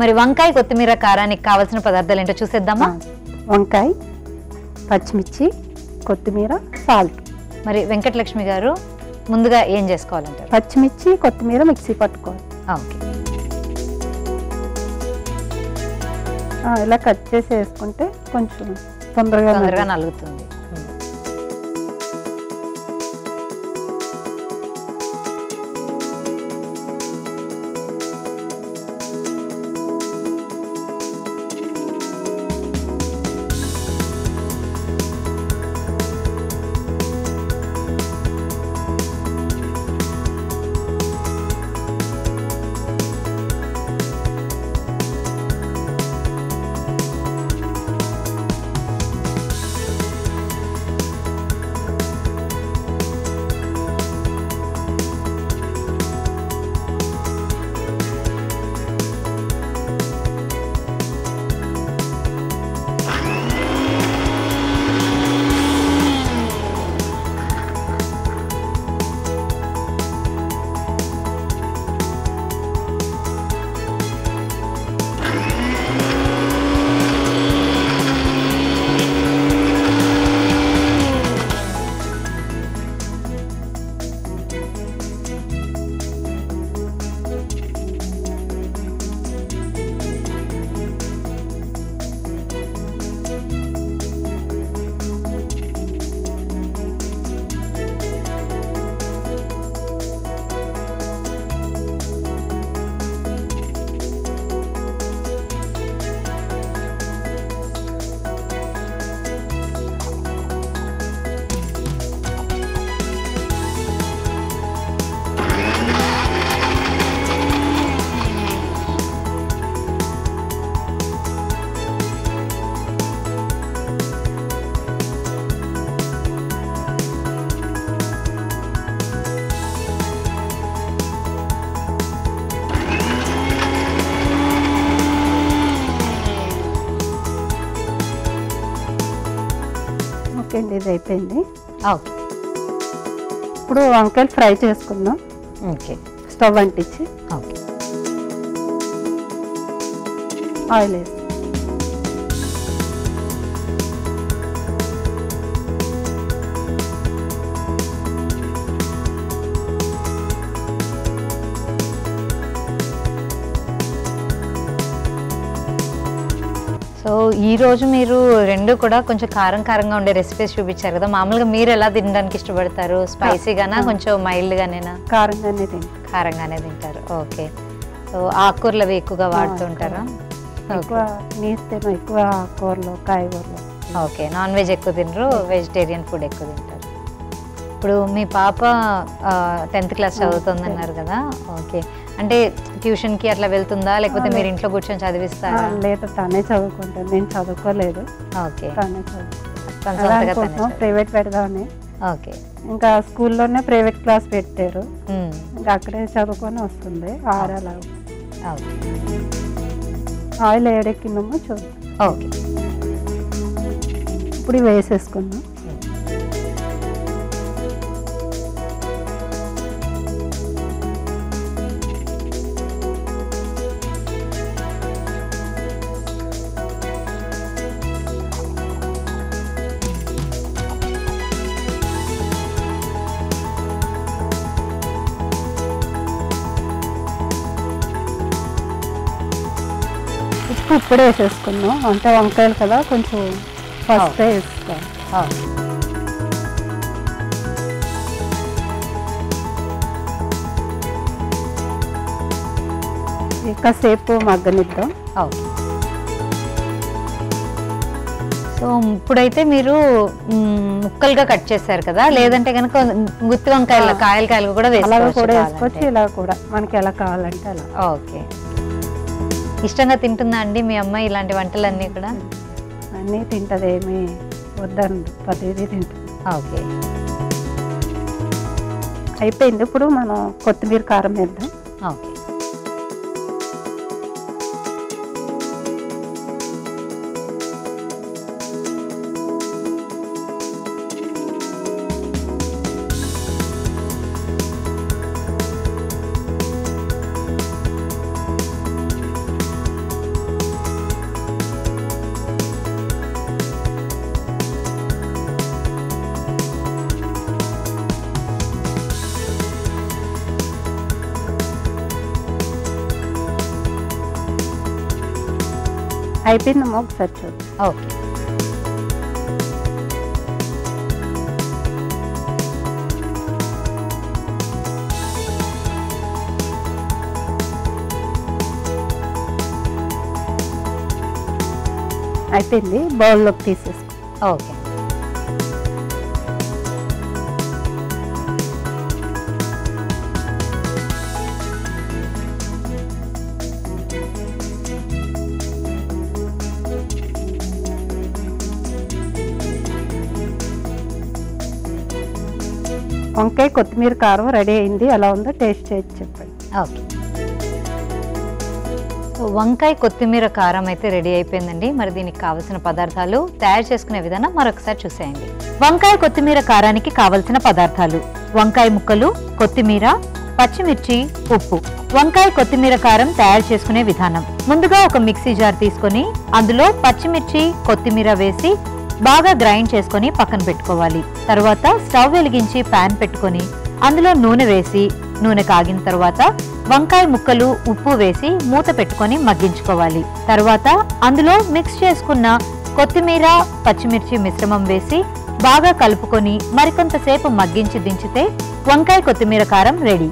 మరి వంకాయ కొత్తిమీర కారానికి కావాల్సిన పదార్థాలు ఏంటో చూసేద్దామా? వంకాయ, పచ్చిమిర్చి, కొత్తిమీర, సాల్ట్. మరి వెంకటలక్ష్మి గారు ముందుగా ఏం చేసుకోవాలంటారు? పచ్చిమిర్చి, కొత్తిమీర మిక్సీ పట్టుకోవాలి. ఓకే, ఇలా కట్ చేసి వేసుకుంటే కొంచెం తొందరగా నలుగుతుంది. ఇది అయిపోయింది. ఓకే, ఇప్పుడు వంకాయలు ఫ్రై చేసుకుందాం. ఓకే, స్టవ్ అంటించి ఓకే, ఆయిల్ వేసి సో ఈ రోజు మీరు రెండు కూడా కొంచెం కారంగా ఉండే రెసిపీస్ చూపించారు కదా. మామూలుగా మీరు ఎలా తినడానికి ఇష్టపడతారు? స్పైసీగానా, కొంచెం మైల్డ్గానేనా? కారంగానే తింటారు. ఓకే, సో ఆకుకూరలు అవి ఎక్కువగా వాడుతుంటారా? ఎక్కువ కూరలు, కాయగూరలు. ఓకే, నాన్ వెజ్ ఎక్కువ తినరు, వెజిటేరియన్ ఫుడ్ ఎక్కువ తింటారు. ఇప్పుడు మీ పాప 10th క్లాస్ చదువుతుందన్నారు కదా. ఓకే, అంటే ట్యూషన్కి అట్లా వెళ్తుందా, లేకపోతే మీరు ఇంట్లో కూర్చొని చదివిస్తారా? లేదు, తనే చదువుకుంటాను, నేను చదువుకోలేదు. ఓకే, ప్రైవేట్ పెడదామని. ఓకే, ఇంకా స్కూల్లోనే ప్రైవేట్ క్లాస్ పెట్టారు, ఇంకా అక్కడే చదువుకొని వస్తుంది. ఆరాలా ఆయిల్ ఏడెక్కిందమ్మో చూద్దాం. ఓకే, ఇప్పుడు వేసేసుకుందాం. ఇప్పుడే వేసేసుకుందాం, అంటే వంకాయలు కదా కొంచెం ఫస్ట్ వేసుకోవాలి. కాసేపు మగ్గనిద్దాం. సో ఇప్పుడైతే మీరు ముక్కలుగా కట్ చేశారు కదా, లేదంటే కనుక గుత్తి వంకాయలు కాయలు కూడా వేసుకోవచ్చు, ఇలా కూడా మనకి ఎలా కావాలంటే అలా. ఓకే, ఇష్టంగా తింటుందా అండి మీ అమ్మాయి ఇలాంటి వంటలన్నీ కూడా? అన్నీ తింటుంది, ఏమి వద్దండి, ప్రతిదీ తింటుంది. ఓకే, అయిపోయింది. ఇప్పుడు మనం కొత్తిమీర కారం వేద్దాం. ఓకే, అయిపోయిందమ్మా, ఒకసారి చూద్దాం. ఓకే. అయిపోయింది, బౌల్లోకి తీసేసుకో. ఓకే. వంకాయ కొత్తిమీర కారం రెడీ అయింది. ఎలా ఉందో టేస్ట్ చేసి చెప్పండి. ఓకే. వంకాయ కొత్తిమీర కారం అయితే రెడీ అయిపోయిందండి. మరి దీనికి కావలసిన పదార్థాలు, తయారు చేసుకునే విధానం మరొకసారి చూసేయండి. వంకాయ కొత్తిమీర కారానికి కావలసిన పదార్థాలు: వంకాయ ముక్కలు, కొత్తిమీర, పచ్చిమిర్చి, ఉప్పు. వంకాయ కొత్తిమీర కారం తయారు చేసుకునే విధానం: ముందుగా ఒక మిక్సీ జార్ తీసుకొని అందులో పచ్చిమిర్చి, కొత్తిమీర వేసి బాగా గ్రైండ్ చేసుకొని పక్కన పెట్టుకోవాలి. తర్వాత స్టవ్ వెలిగించి ప్యాన్ పెట్టుకొని అందులో నూనె వేసి, నూనె కాగిన తర్వాత వంకాయ ముక్కలు, ఉప్పు వేసి మూత పెట్టుకొని మగ్గించుకోవాలి. తర్వాత అందులో మిక్స్ చేసుకున్న కొత్తిమీర, పచ్చిమిర్చి మిశ్రమం వేసి బాగా కలుపుకొని మరికొంతసేపు మగ్గించి దించితే వంకాయ కొత్తిమీర కారం రెడీ.